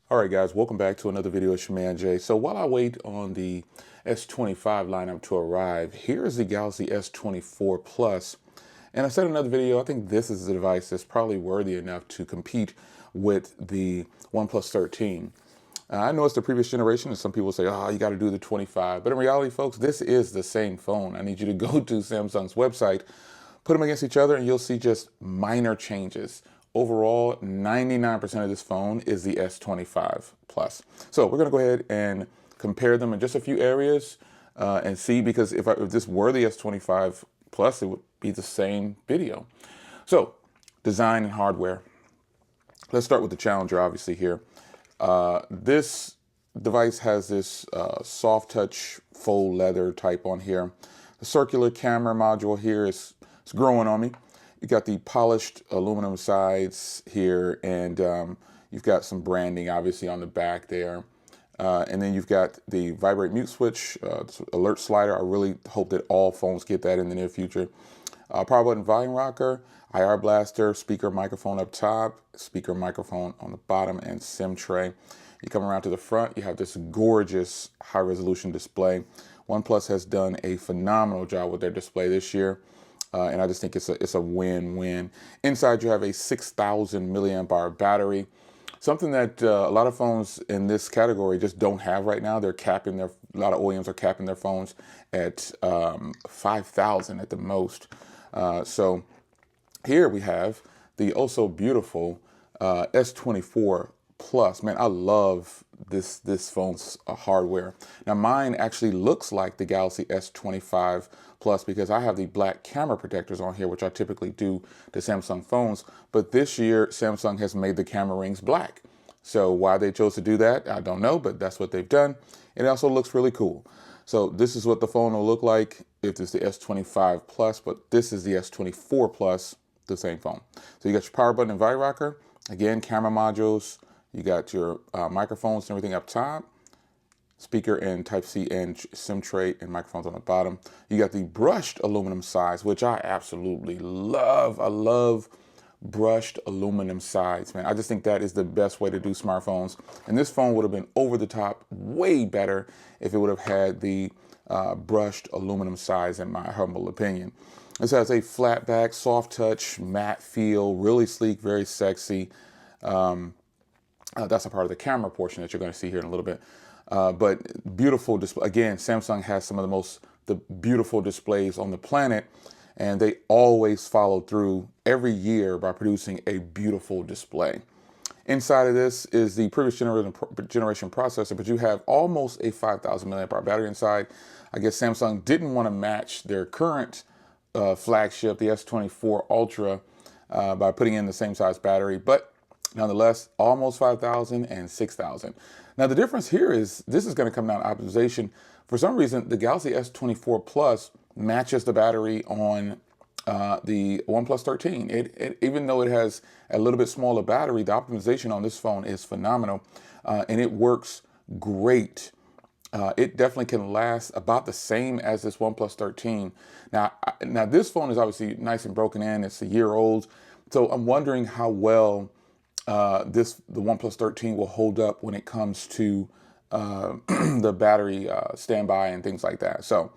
All right, guys, welcome back to another video. It's your man Jay. So while I wait on the S25 lineup to arrive, here is the Galaxy S24 Plus. And I said in another video, I think this is a device that's probably worthy enough to compete with the OnePlus 13. I know it's the previous generation, and some people say, oh, you got to do the 25. But in reality, folks, this is the same phone. I need you to go to Samsung's website, put them against each other, and you'll see just minor changes. Overall, 99% of this phone is the S25 Plus. So we're going to go ahead and compare them in just a few areas and see, because if this were the S25 Plus, it would be the same video. So design and hardware. Let's start with the Challenger, obviously, here. This device has this soft touch faux leather type on here. The circular camera module here is growing on me. You got the polished aluminum sides here, and you've got some branding obviously on the back there. And then you've got the vibrate mute switch, alert slider. I really hope that all phones get that in the near future. Power button volume rocker, IR blaster, speaker microphone up top, speaker microphone on the bottom, and SIM tray. You come around to the front, you have this gorgeous high resolution display. OnePlus has done a phenomenal job with their display this year. And I just think it's a win-win. Inside, you have a 6,000 milliamp hour battery, something that a lot of phones in this category just don't have right now. They're capping a lot of OEMs are capping their phones at 5,000 at the most. So here we have the also beautiful S24 Plus. Man, I love this phone's hardware. Now mine actually looks like the Galaxy S25 Plus because I have the black camera protectors on here, which I typically do to Samsung phones. But this year, Samsung has made the camera rings black. So why they chose to do that, I don't know, but that's what they've done. It also looks really cool. So this is what the phone will look like if it's the S25 Plus, but this is the S24 Plus, the same phone. So you got your power button and volume rocker. Again, camera modules. You got your microphones and everything up top, speaker and Type-C and SIM tray and microphones on the bottom. You got the brushed aluminum sides, which I absolutely love. I love brushed aluminum sides, man. I just think that is the best way to do smartphones. And this phone would have been over the top way better if it would have had the brushed aluminum sides, in my humble opinion. This has a flat back, soft touch, matte feel, really sleek, very sexy. That's a part of the camera portion that you're going to see here in a little bit. But beautiful display. Again, Samsung has some of the beautiful displays on the planet, and they always follow through every year by producing a beautiful display. Inside of this is the previous generation processor, but you have almost a 5,000 milliamp hour battery inside. I guess Samsung didn't want to match their current flagship, the S24 Ultra, by putting in the same size battery, but nonetheless, almost 5,000 and 6,000. Now the difference here is this is going to come down to optimization. For some reason, the Galaxy S24 Plus matches the battery on the OnePlus 13. Even though it has a little bit smaller battery, the optimization on this phone is phenomenal, and it works great. It definitely can last about the same as this OnePlus 13. Now this phone is obviously nice and broken in. It's a year old, so I'm wondering how well the OnePlus 13 will hold up when it comes to the battery standby and things like that. So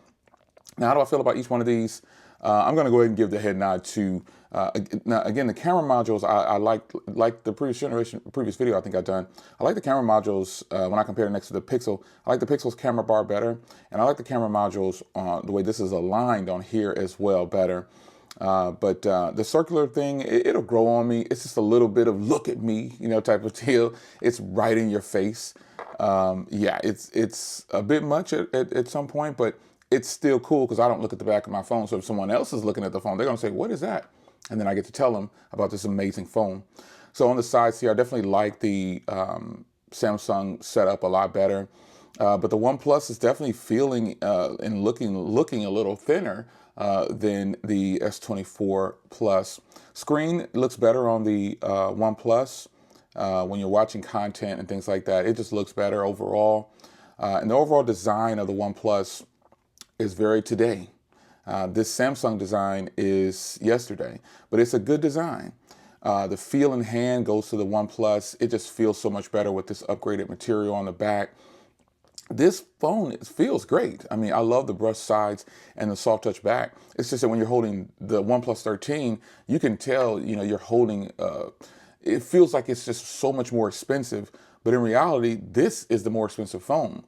now, how do I feel about each one of these? I'm going to go ahead and give the head nod to, now again, the camera modules. I like the previous video I think I've done. I like the camera modules when I compare it next to the Pixel. I like the Pixel's camera bar better, and I like the camera modules the way this is aligned on here as well better. But the circular thing, it'll grow on me. It's just a little bit of look at me, type of deal. It's right in your face. Yeah, it's a bit much at some point, but it's still cool because I don't look at the back of my phone. So if someone else is looking at the phone, they're going to say, what is that? And then I get to tell them about this amazing phone. So on the sides here, I definitely like the Samsung setup a lot better. But the OnePlus is definitely feeling and looking a little thinner than the S24 Plus. Screen looks better on the OnePlus when you're watching content and things like that. It just looks better overall. And the overall design of the OnePlus is very today. This Samsung design is yesterday, but it's a good design. The feel in hand goes to the OnePlus. It just feels so much better with this upgraded material on the back. This phone feels great. I mean, I love the brushed sides and the soft touch back. It's just that when you're holding the OnePlus 13, you can tell, you're holding, it feels like it's just so much more expensive. But in reality, this is the more expensive phone.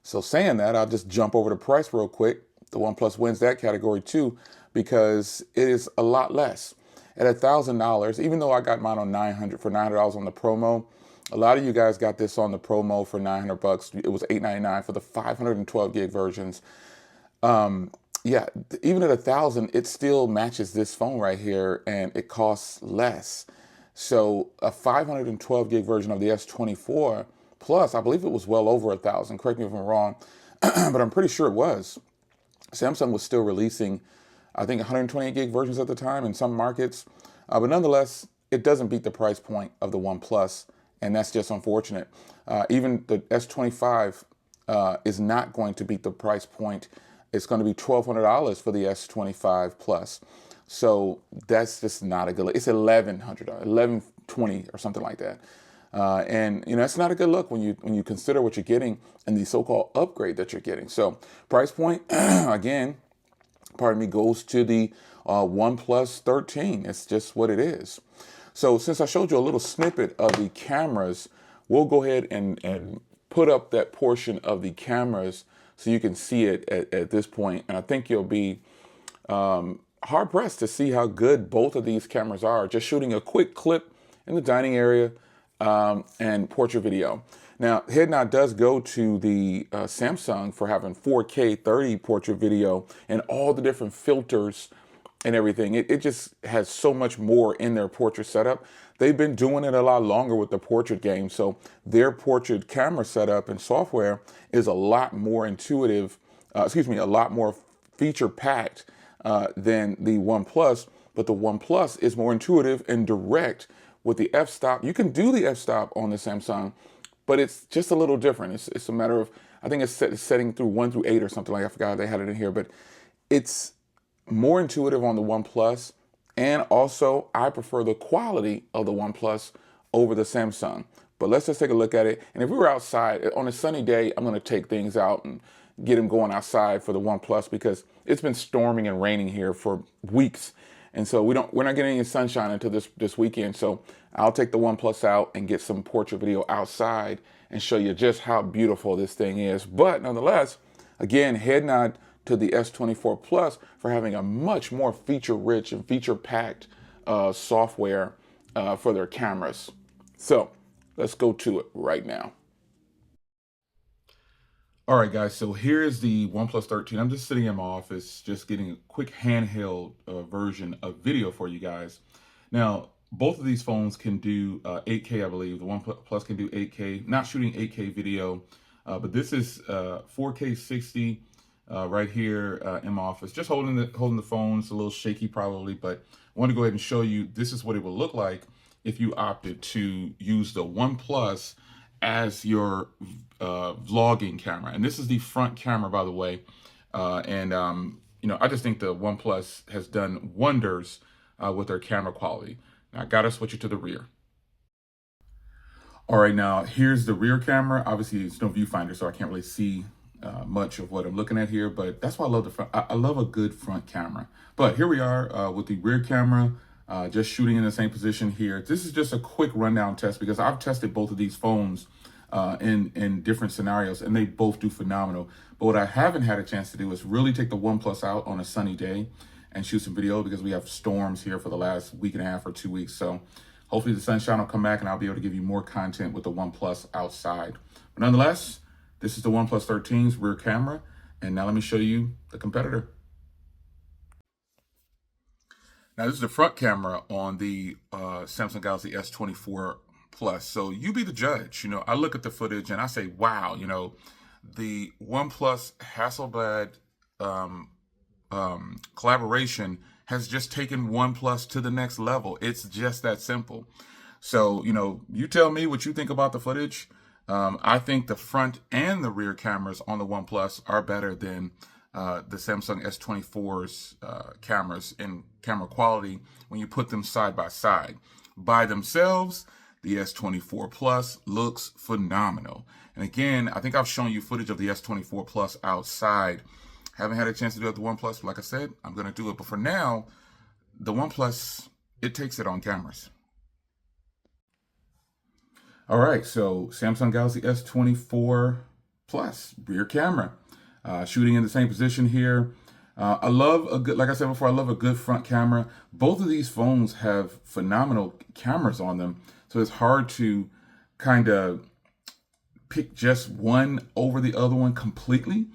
So saying that, I'll just jump over the price real quick. The OnePlus wins that category too, because it is a lot less. At $1,000, even though I got mine on $900 on the promo, a lot of you guys got this on the promo for $900. It was $899 for the 512 gig versions. Yeah, even at $1,000, it still matches this phone right here, and it costs less. So a 512 gig version of the S24 Plus, I believe it was well over $1,000. Correct me if I'm wrong, but I'm pretty sure it was. Samsung was still releasing, I think, 128 gig versions at the time in some markets. But nonetheless, it doesn't beat the price point of the OnePlus, and that's just unfortunate. Even the S25 is not going to beat the price point. It's going to be $1,200 for the S25 Plus. So that's just not a good look. It's $1,100, $1,120 or something like that. And it's not a good look when you consider what you're getting and the so-called upgrade that you're getting. So price point, again, pardon me, goes to the OnePlus 13. It's just what it is. So since I showed you a little snippet of the cameras, we'll go ahead and put up that portion of the cameras so you can see it at this point. And I think you'll be hard pressed to see how good both of these cameras are. Just shooting a quick clip in the dining area and portrait video. Now, head nod does go to the Samsung for having 4K 30 portrait video and all the different filters and everything. It just has so much more in their portrait setup. They've been doing it a lot longer with the portrait game. So their portrait camera setup and software is a lot more intuitive, a lot more feature packed than the OnePlus, but the OnePlus is more intuitive and direct with the f-stop. You can do the f-stop on the Samsung, but it's just a little different. It's a matter of, I think it's setting through 1 through 8 or something like that. I forgot they had it in here, but it's more intuitive on the OnePlus. And also, I prefer the quality of the OnePlus over the Samsung. But let's just take a look at it. And if we were outside on a sunny day, I'm going to take things out and get them going outside for the OnePlus, because it's been storming and raining here for weeks. And so we're not getting any sunshine until this weekend. So I'll take the OnePlus out and get some portrait video outside and show you just how beautiful this thing is. But nonetheless, again, head nod to the S24 Plus for having a much more feature-rich and feature-packed software for their cameras. So let's go to it right now. All right, guys, so here's the OnePlus 13. I'm just sitting in my office, just getting a quick handheld version of video for you guys. Now, both of these phones can do 8K, I believe. The OnePlus can do 8K, not shooting 8K video, but this is 4K 60 right here in my office. Just holding the phone. It's a little shaky probably, but I want to go ahead and show you this is what it would look like if you opted to use the OnePlus as your vlogging camera. And this is the front camera, by the way. I just think the OnePlus has done wonders with their camera quality. Now I gotta switch it to the rear. All right, now here's the rear camera. Obviously it's no viewfinder, so I can't really see much of what I'm looking at here, but that's why I love the front. I love a good front camera. But here we are with the rear camera, just shooting in the same position here. This is just a quick rundown test because I've tested both of these phones in different scenarios, and they both do phenomenal. But what I haven't had a chance to do is really take the OnePlus out on a sunny day and shoot some video, because we have storms here for the last week and a half or 2 weeks. So hopefully the sunshine will come back and I'll be able to give you more content with the OnePlus outside. But nonetheless, this is the OnePlus 13's rear camera. And now let me show you the competitor. Now this is the front camera on the Samsung Galaxy S24 Plus. So you be the judge. I look at the footage and I say, wow, the OnePlus Hasselblad collaboration has just taken OnePlus to the next level. It's just that simple. So, you tell me what you think about the footage. I think the front and the rear cameras on the OnePlus are better than the Samsung S24's cameras in camera quality when you put them side by side. By themselves, the S24 Plus looks phenomenal. And again, I think I've shown you footage of the S24 Plus outside. Haven't had a chance to do it with the OnePlus, but like I said, I'm going to do it. But for now, the OnePlus, it takes it on cameras. All right, so Samsung Galaxy S24 Plus rear camera, shooting in the same position here. I love a good, like I said before, I love a good front camera. Both of these phones have phenomenal cameras on them, so it's hard to kind of pick just one over the other one completely.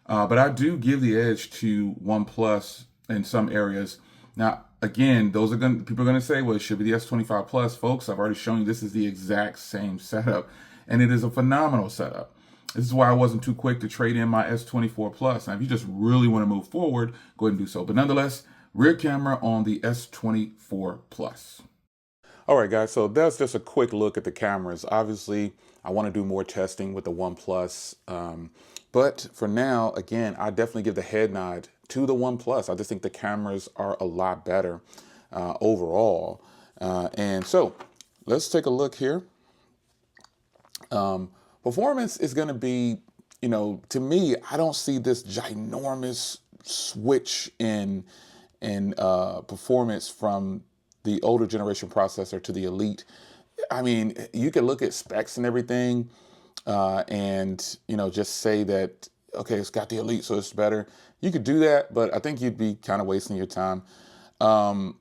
But I do give the edge to OnePlus in some areas. Now, again, people are going to say, well, it should be the S25 Plus. Folks, I've already shown you this is the exact same setup, and it is a phenomenal setup. This is why I wasn't too quick to trade in my S24 Plus. Now, if you just really want to move forward, go ahead and do so. But nonetheless, rear camera on the S24 Plus. All right, guys, so that's just a quick look at the cameras. Obviously, I want to do more testing with the OnePlus. But for now, again, I definitely give the head nod to the OnePlus. I just think the cameras are a lot better overall. And so let's take a look here. Performance is going to be, to me, I don't see this ginormous switch in performance from the older generation processor to the Elite. I mean, you can look at specs and everything and, just say that, okay, it's got the Elite, so it's better. You could do that, but I think you'd be kind of wasting your time. Samsung's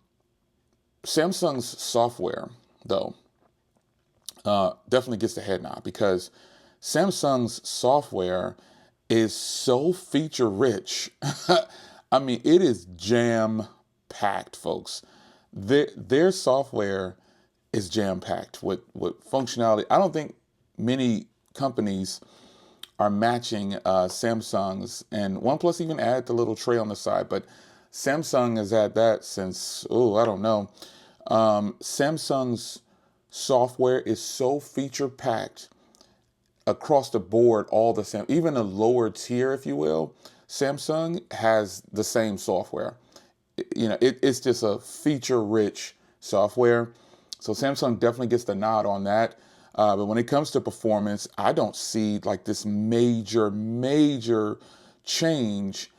software, though, definitely gets the head nod because Samsung's software is so feature rich. I mean, it is jam packed, folks. Their software is jam packed with functionality. I don't think many companies are matching Samsung's, and OnePlus even added the little tray on the side, but Samsung has had that since, I don't know. Samsung's software is so feature packed across the board, even a lower tier, if you will, Samsung has the same software. It's just a feature-rich software. So Samsung definitely gets the nod on that. But when it comes to performance, I don't see like this major change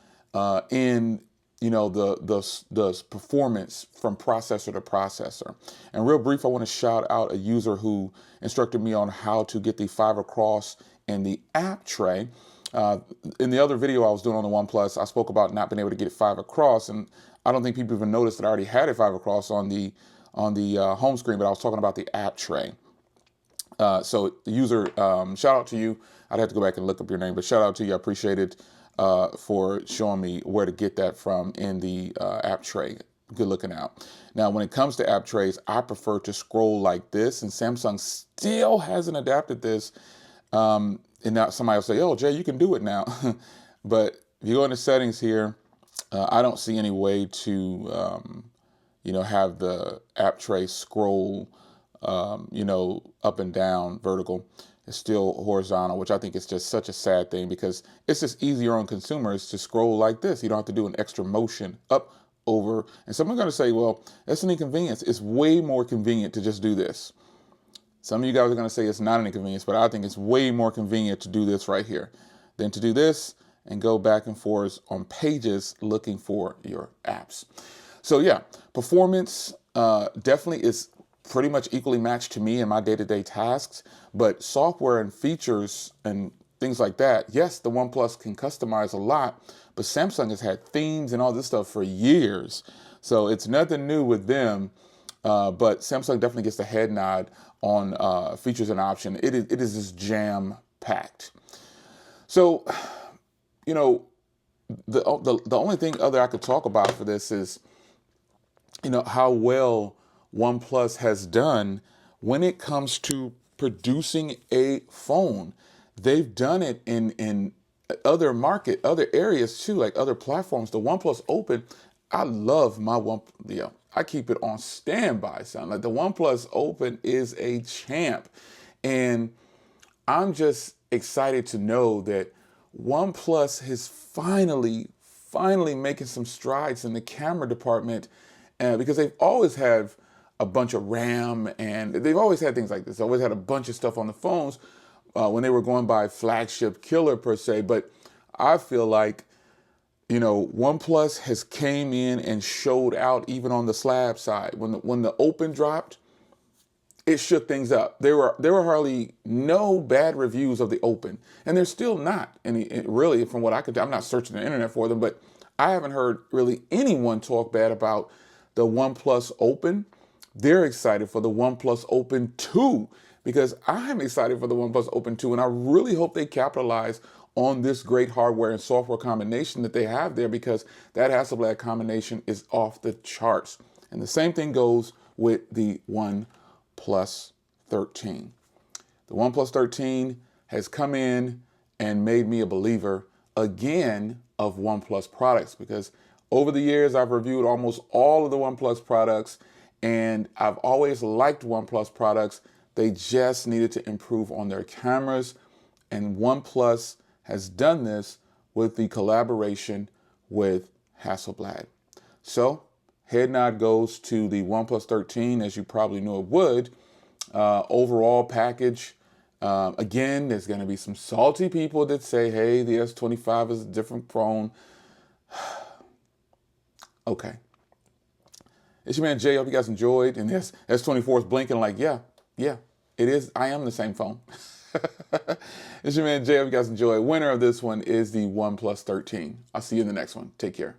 in the performance from processor to processor. And real brief, I want to shout out a user who instructed me on how to get the 5 across in the app tray. In the other video I was doing on the OnePlus, I spoke about not being able to get 5 across, and I don't think people even noticed that I already had a 5 across on the home screen, but I was talking about the app tray. So the user, shout out to you. I'd have to go back and look up your name, but shout out to you. I appreciate it for showing me where to get that from in the app tray. Good looking out. Now, when it comes to app trays, I prefer to scroll like this, and Samsung still hasn't adapted this. And now somebody will say, oh, Jay, you can do it now. But if you go into settings here, I don't see any way to, have the app tray scroll, up and down vertical. It's still horizontal, which I think is just such a sad thing because it's just easier on consumers to scroll like this. You don't have to do an extra motion up, over. And some are going to say, well, that's an inconvenience. It's way more convenient to just do this. Some of you guys are going to say it's not an inconvenience, but I think it's way more convenient to do this right here than to do this and go back and forth on pages looking for your apps. So yeah, performance definitely is pretty much equally matched to me in my day-to-day tasks, but software and features and things like that, yes, the OnePlus can customize a lot, but Samsung has had themes and all this stuff for years. So it's nothing new with them, but Samsung definitely gets the head nod on features and options. It is just jam-packed. So, the only thing other I could talk about for this is, how well OnePlus has done when it comes to producing a phone. They've done it in other areas too, like other platforms. The OnePlus Open, I love my I keep it on standby, son. Like the OnePlus Open is a champ. And I'm just excited to know that OnePlus is finally making some strides in the camera department, because they've always had a bunch of RAM, and they've always had things like this. Always had a bunch of stuff on the phones when they were going by flagship killer per se. But I feel like, you know, OnePlus has came in and showed out even on the slab side. When the Open dropped, it shook things up. There were hardly no bad reviews of the Open, and there's still not any, really, from what I could tell. I'm not searching the internet for them, but I haven't heard really anyone talk bad about the OnePlus Open. They're excited for the OnePlus Open 2 because I'm excited for the OnePlus Open 2, and I really hope they capitalize on this great hardware and software combination that they have there, because that Hasselblad combination is off the charts. And the same thing goes with the OnePlus 13. The OnePlus 13 has come in and made me a believer again of OnePlus products, because over the years I've reviewed almost all of the OnePlus products, and I've always liked OnePlus products. They just needed to improve on their cameras, and OnePlus has done this with the collaboration with Hasselblad. So head nod goes to the OnePlus 13, as you probably knew it would. Overall package, again, there's going to be some salty people that say, hey, the S25 is a different phone. Okay. It's your man Jay. I hope you guys enjoyed. And this S24 is blinking like, yeah, it is. I am the same phone. It's your man Jay. I hope you guys enjoyed. Winner of this one is the OnePlus 13. I'll see you in the next one. Take care.